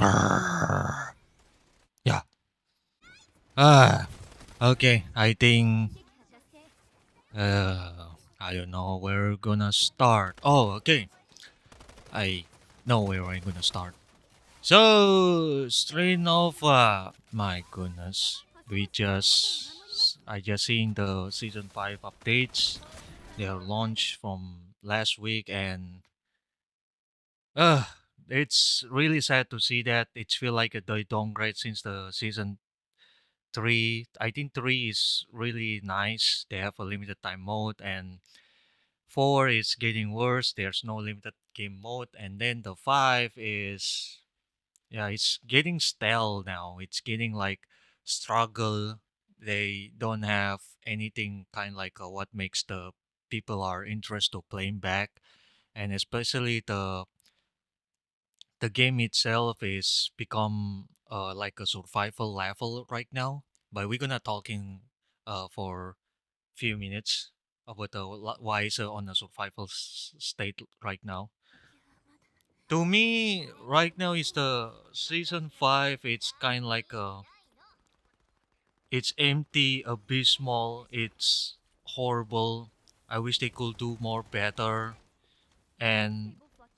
Brrr. Yeah. Ah. Okay. I think. I don't know where we're gonna start. Oh, okay. I know where I'm gonna start. So, Strinova. My goodness. I just seen the season 5 updates. They are launched from last week, and uh, it's really sad to see that. It's feel like a downgrade since the season 3. I think 3 is really nice. They have a limited time mode, and 4 is getting worse. There's no limited game mode, and then the 5 is, yeah, it's getting stale now. It's getting like struggle. They don't have anything kind like what makes the people are interested to playing back, and especially the game itself is become like a survival level right now. But we're gonna talking for few minutes about why is on a survival state right now. To me, right now is the season 5. It's kind of like it's empty, abysmal. It's horrible. I wish they could do more better. And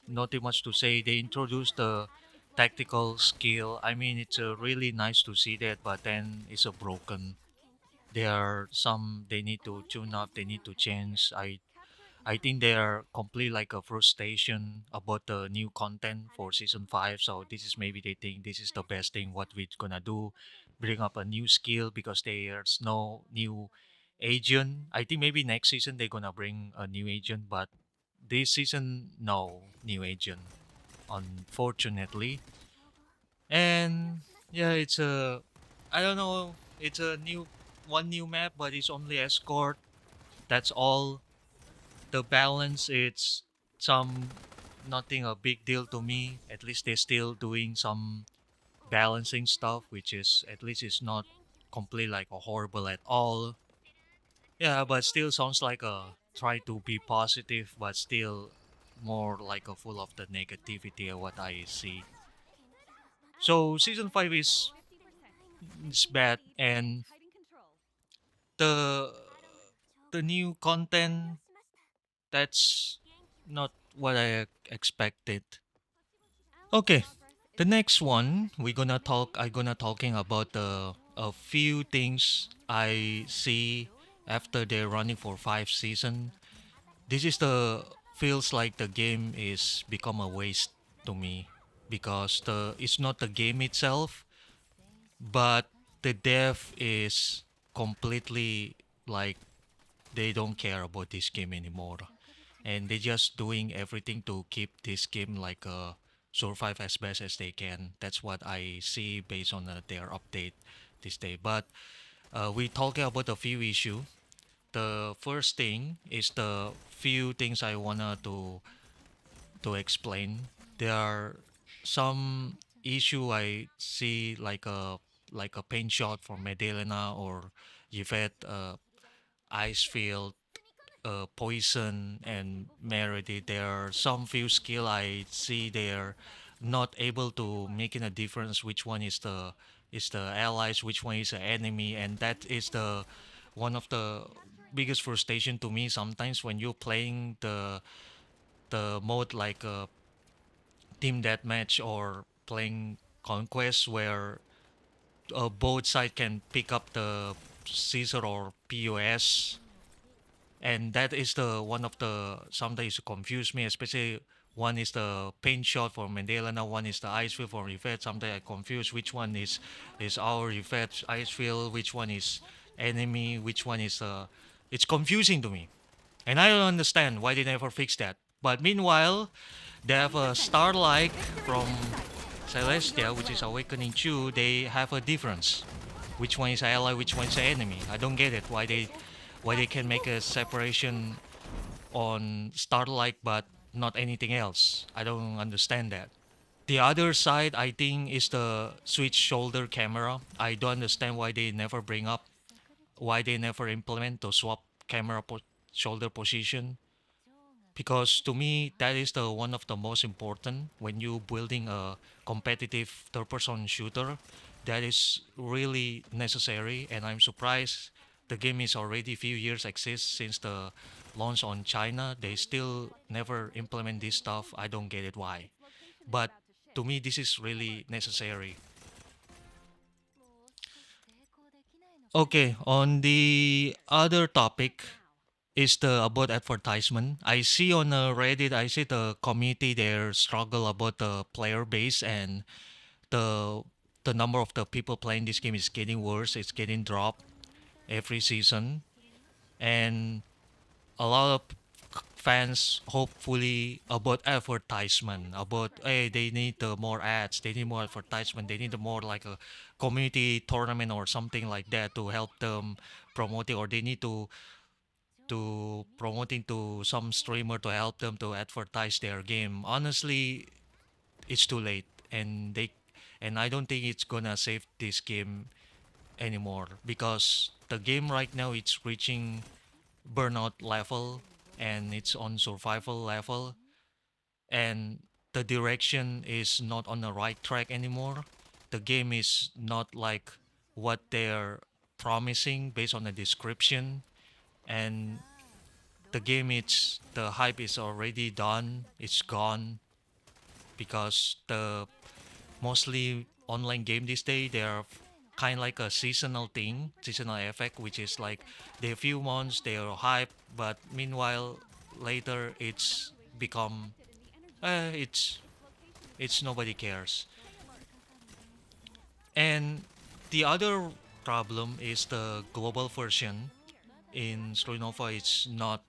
not too much to say. They introduced the tactical skill. I mean, it's really nice to see that, but then it's a broken. There are some they need to tune up. They need to change. I think they are complete like a frustration about the new content for season 5. So this is maybe they think this is the best thing what we're gonna do, bring up a new skill because there's no new agent. I think maybe next season they're gonna bring a new agent, but this season no new agent, unfortunately. And yeah, it's a, I don't know, it's a new one new map, but it's only escort. That's all. The balance, it's some nothing a big deal to me. At least they're still doing some balancing stuff, which is at least it's not completely like a horrible at all. Yeah, but still sounds like a try to be positive, but still more like a full of the negativity of what I see. So season 5 is bad, and the the new content, that's not what I expected. Okay, the next one we're gonna talk. I gonna talking about the a few things I see after they're running for 5 season. This is the feels like the game is become a waste to me because the it's not the game itself, but the dev is completely like they don't care about this game anymore, and they're just doing everything to keep this game like survive as best as they can. That's what I see based on their update this day. But we talking about a few issue. The first thing is the few things I wanna to explain. There are some issue I see like a paint shot for Medellina or Yvette ice field, Poison and Meredith. There are some few skill I see they're not able to making a difference which one is the allies, which one is the enemy, and that is the one of the biggest frustration to me sometimes when you're playing the mode like a team deathmatch or playing conquest where both side can pick up the Caesar or POS, and that is the one of the sometimes confuse me, especially one is the paint shot for Mandela, now one is the ice field for Rifet. Sometimes I confuse which one is our Rifet ice field, which one is enemy, which one is it's confusing to me, and I don't understand why they never fix that. But meanwhile, they have a Starlight from Celestia, which is Awakening 2. They have a difference. Which one is ally, which one is enemy? I don't get it. Why they can make a separation on Starlight but not anything else? I don't understand that. The other side, I think, is the switch shoulder camera. I don't understand why they never bring up, why they never implement to swap camera shoulder position. because to me that is the one of the most important when you building a competitive third person shooter. That is really necessary, and I'm surprised the game is already few years exists since the launch on China. They still never implement this stuff. I don't get it why, but to me this is really necessary. Okay, on the other topic is the about advertisement. I see on Reddit, I see the community there struggle about the player base, and the the number of the people playing this game is getting worse. It's getting dropped every season, and a lot of fans hopefully about advertisement, about hey, they need more ads, they need more advertisement, they need more like a community tournament or something like that to help them promote it, or they need to promoting to some streamer to help them to advertise their game. Honestly, it's too late, and I don't think it's gonna save this game anymore, because the game right now it's reaching burnout level, and it's on survival level, and the direction is not on the right track anymore. The game is not like what they're promising based on the description, and the game, it's the hype is already done, it's gone, because the mostly online game these days, they're kind of like a seasonal thing, seasonal effect, which is like they few months they are hype, but meanwhile later it's become it's nobody cares. And the other problem is the global version in Strinova. It's not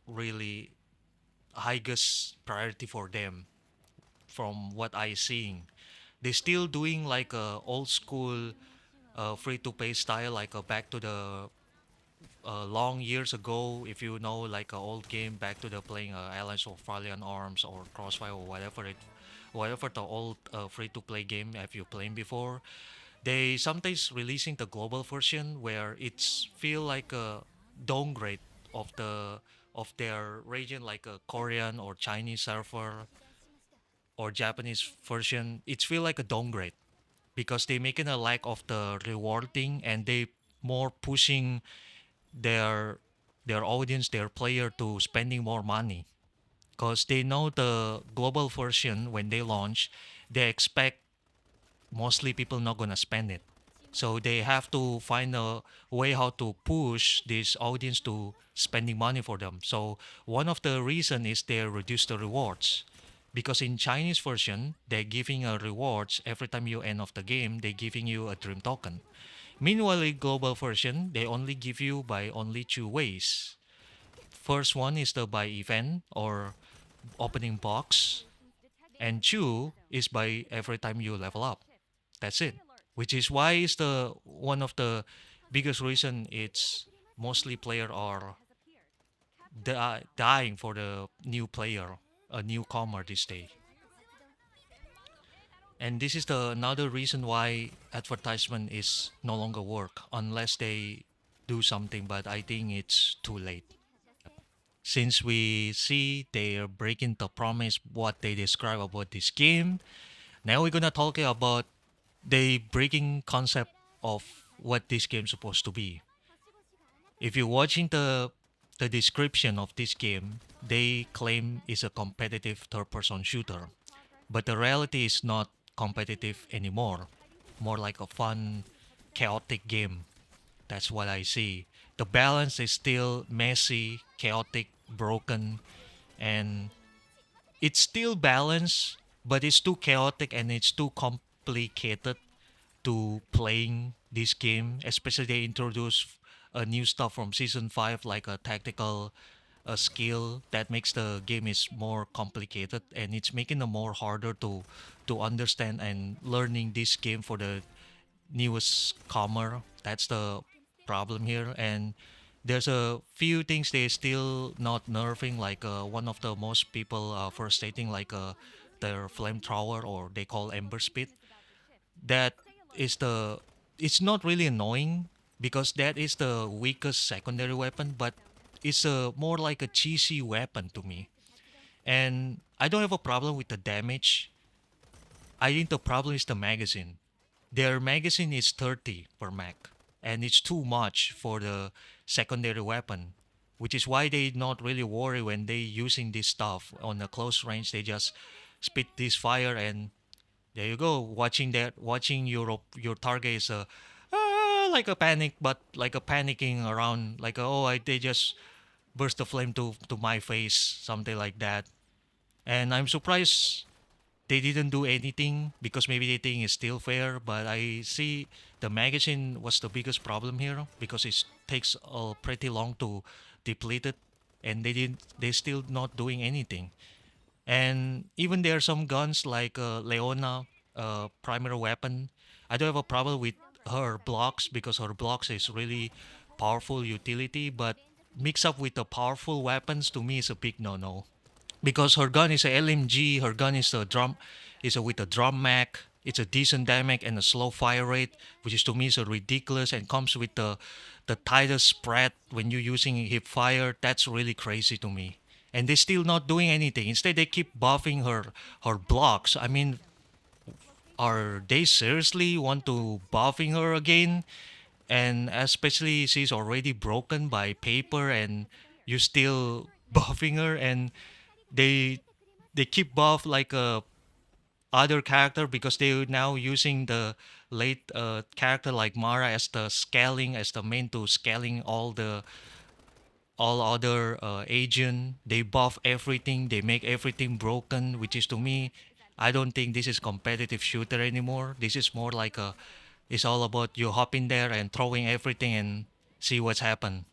really highest priority for them from what I seeing. They still doing like a old school free to play style, like a back to the long years ago. If you know, like a old game, back to the playing Alliance of Valiant Arms or Crossfire or whatever the old free to play game have you playing before. They sometimes releasing the global version where it's feel like a downgrade of their region, like a Korean or Chinese server or Japanese version. It feel like a downgrade because they making a lack of the rewarding, and they more pushing their audience, their player to spending more money, because they know the global version when they launch, they expect mostly people not gonna spend it. So they have to find a way how to push this audience to spending money for them. So one of the reason is they reduce the rewards. Because in Chinese version, they're giving a rewards every time you end of the game, they're giving you a dream token. Meanwhile, in global version, they only give you by only two ways. First one is the by event or opening box, and two is by every time you level up. That's it. Which is why is the one of the biggest reason it's mostly player are dying for the new player, a newcomer this day. And this is the another reason why advertisement is no longer work unless they do something, but I think it's too late. Since we see they're breaking the promise what they describe about this game, now we're gonna talk about the breaking concept of what this game's supposed to be. If you're watching the description of this game, they claim it's a competitive third-person shooter, but the reality is not competitive anymore. More like a fun, chaotic game. That's what I see. The balance is still messy, chaotic, broken, and it's still balanced, but it's too chaotic and it's too complicated to playing this game. Especially they introduce a new stuff from season 5, like a tactical skill that makes the game is more complicated, and it's making it more harder to understand and learning this game for the newest comer. That's the problem here. And there's a few things they still not nerfing, like one of the most people first stating, like their flamethrower, or they call ember speed. That is the it's not really annoying because that is the weakest secondary weapon, but it's a more like a cheesy weapon to me. And I don't have a problem with the damage. I think the problem is the magazine. Their magazine is 30 per mag, and it's too much for the secondary weapon, which is why they not really worry when they using this stuff on a close range. They just spit this fire, and there you go. Watching your target is a like a panic, but like a panicking around, like they just burst the flame to my face, something like that. And I'm surprised they didn't do anything because maybe they think it's still fair. But I see the magazine was the biggest problem here because it takes pretty long to deplete it, and they still not doing anything. And even there are some guns like Leona, primary weapon. I don't have a problem with her blocks because her blocks is really powerful utility, but mix up with the powerful weapons to me is a big no-no because her gun is a LMG. Her gun is with a drum mag. It's a decent damage and a slow fire rate, which is to me is a ridiculous and comes with the tightest spread when you're using hip fire. That's really crazy to me. And they're still not doing anything. Instead, they keep buffing her blocks. I mean, are they seriously want to buffing her again? And especially she's already broken by paper, and you still buffing her, and they they keep buff like a other character because they're now using the late character like Mara as the scaling as the main to scaling all other agent. They buff everything, they make everything broken, which is to me, I don't think this is competitive shooter anymore. This is more like a it's all about you hopping there and throwing everything and see what's happened.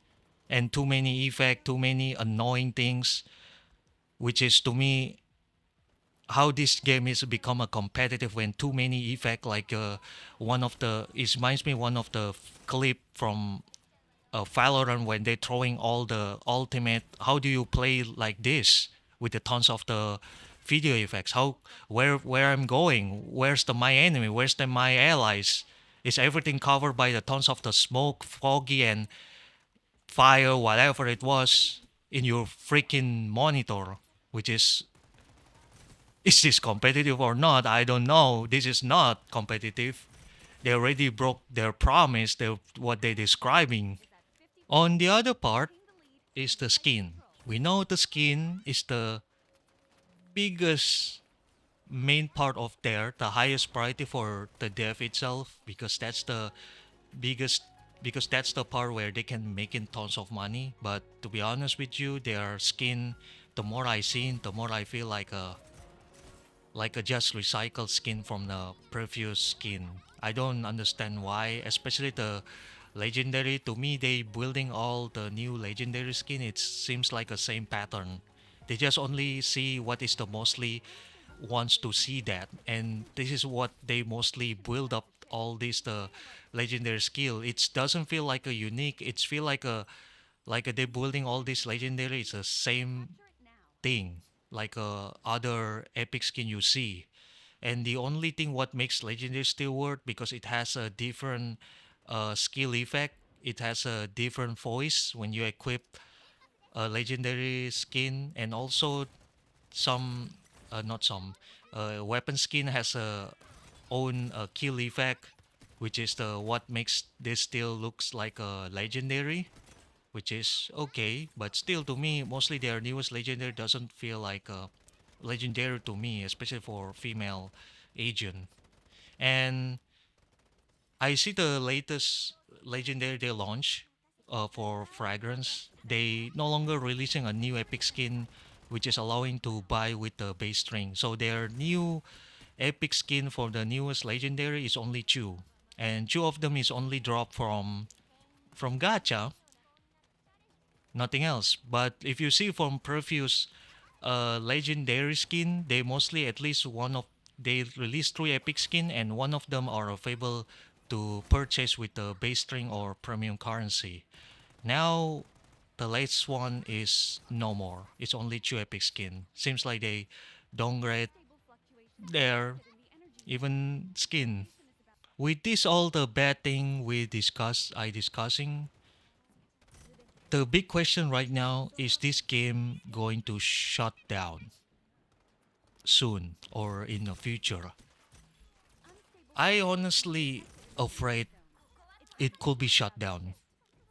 And too many effect, too many annoying things, which is to me how this game is become a competitive when too many effect like one of the it reminds me one of the clip from Valorant when they're throwing all the ultimate. How do you play like this with the tons of the video effects? How where I'm going? Where's the my enemy? Where's the my allies? Is everything covered by the tons of the smoke, foggy, and fire, whatever it was, in your freaking monitor? Which is this competitive or not? I don't know. This is not competitive. They already broke their promise. What they're describing. On the other part is the skin. We know the skin is the biggest main part of there, the highest priority for the dev itself, because that's the biggest because that's the part where they can make in tons of money. But to be honest with you, their skin, the more I see, the more I feel like a just recycled skin from the previous skin. I don't understand why, especially the legendary. To me, they building all the new legendary skin. It seems like a same pattern. They just only see what is the mostly wants to see that, and this is what they mostly build up all this the legendary skill. It doesn't feel like a unique. It's feel like a, they building all this legendary. It's the same thing like other epic skin you see, and the only thing what makes legendary still work because it has a different skill effect. It has a different voice when you equip a legendary skin, and also some not some weapon skin has a own kill effect, which is the what makes this still looks like a legendary, which is okay. But still, to me, mostly their newest legendary doesn't feel like a legendary to me, especially for female agent. And I see the latest legendary they launch for fragrance. They no longer releasing a new epic skin, which is allowing to buy with the base string. So their new epic skin for the newest legendary is only two, and two of them is only dropped from gacha, nothing else. But if you see from previous legendary skin, they mostly at least one of they release three epic skin, and one of them are available to purchase with the base string or premium currency. Now the latest one is no more. It's only two epic skin. Seems like they downgrade their even skin. With this all the bad thing we discuss I discussing, the big question right now is this game going to shut down soon or in the future? I honestly afraid it could be shut down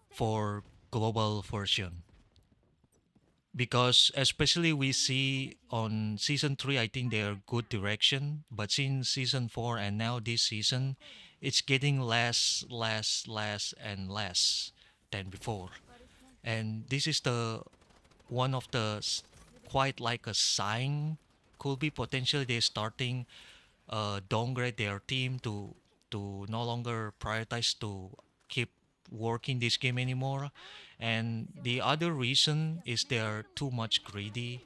for global version because especially we see on season 3 I think they're good direction, but since season 4 and now this season it's getting less and less than before. And this is the one of the quite like a sign could be potentially they're starting downgrade their team to no longer prioritize to keep working this game anymore. And the other reason is they're too much greedy.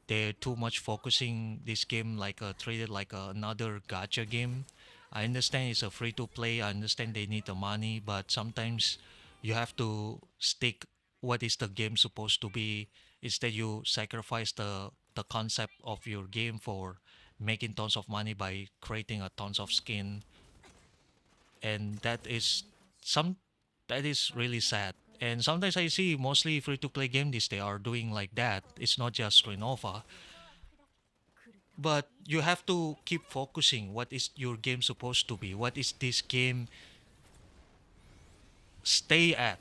They're too much focusing this game like treated like another gacha game. I understand it's a free to play. I understand they need the money, but sometimes you have to stick what is the game supposed to be. Instead, you sacrifice the concept of your game for making tons of money by creating a tons of skin, and some that is really sad. And sometimes I see mostly free to play games they are doing like that. It's not just Strinova, but you have to keep focusing what is your game supposed to be, what is this game stay at.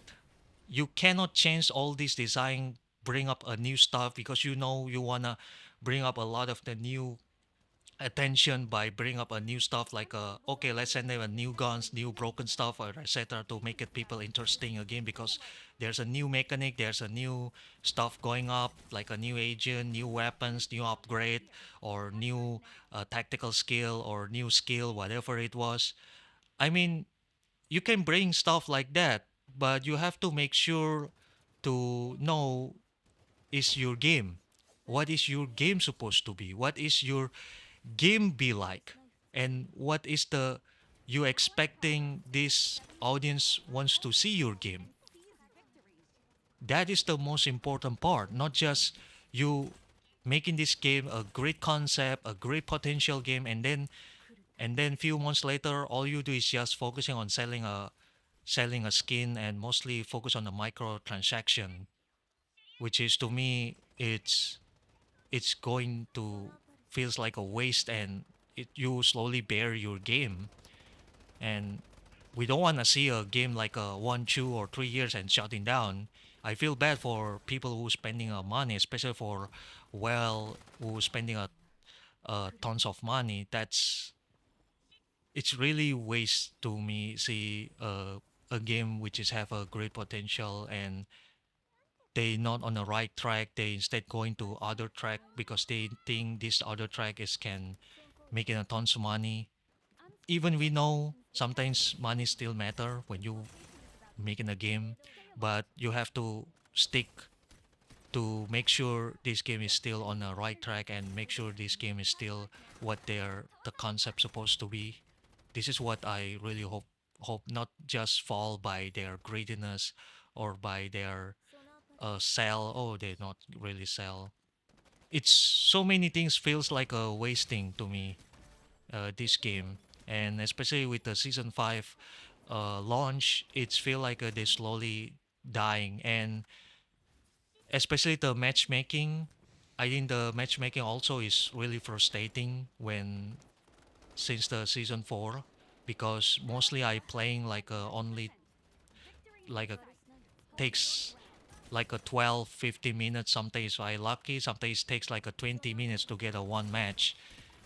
You cannot change all this design, bring up a new stuff because you know you want to bring up a lot of the new attention by bringing up a new stuff like okay, let's send them a new guns, new broken stuff, or etc. to make it people interesting again because there's a new mechanic, there's a new stuff going up like a new agent, new weapons, new upgrade, or new tactical skill or new skill, whatever it was. I mean, you can bring stuff like that, but you have to make sure to know is your game. What is your game supposed to be? What is your game be like? And what is the you expecting this audience wants to see your game? That is the most important part, not just you making this game a great concept, a great potential game, and then few months later all you do is just focusing on selling a skin and mostly focus on the microtransaction, which is to me it's going to feels like a waste, and you slowly bear your game. And we don't want to see a game like a 1 2 or 3 years and shutting down. I feel bad for people who spending money, especially for well who spending tons of money. That's it's really waste to me see a game which is have a great potential and they not on the right track. They instead going to other track because they think this other track is can making a tons of money. Even we know sometimes money still matter when you making a game, but you have to stick to make sure this game is still on the right track and make sure this game is still what the concept supposed to be. This is what I really hope not just fall by their greediness or by their sell. Oh, they not really sell. It's so many things feels like a wasting to me this game, and especially with the season 5 launch it's feel like they slowly dying. And especially the matchmaking, I think the matchmaking also is really frustrating when since the season 4 because mostly I playing like only like a takes like a 12 15 minutes. Sometimes I lucky, sometimes takes like a 20 minutes to get a one match.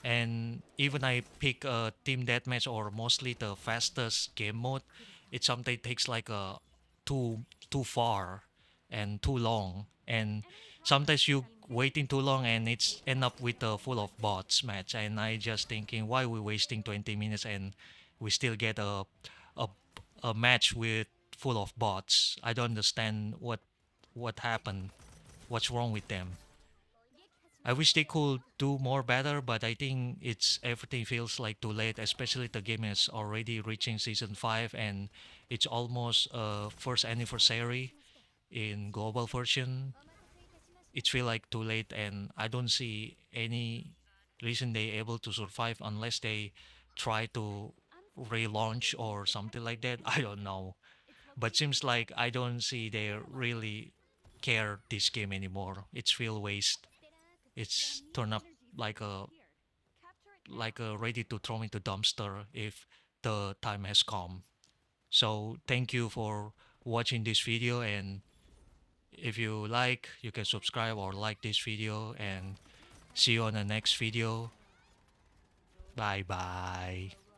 And even I pick a team deathmatch or mostly the fastest game mode, it sometimes takes like a too far and too long. And sometimes you waiting too long and it's end up with a full of bots match. And I just thinking why we wasting 20 minutes and we still get a a match with full of bots. I don't understand what happened. What's wrong with them? I wish they could do more better, but I think it's everything feels like too late, especially the game is already reaching season 5 and it's almost first anniversary in global version. It feel like too late and I don't see any reason they able to survive unless they try to relaunch or something like that. I don't know. But seems like I don't see they really care this game anymore. It's real waste. It's turned up like a ready to throw into dumpster if the time has come. So thank you for watching this video, and if you like, you can subscribe or like this video, and see you on the next video. Bye bye.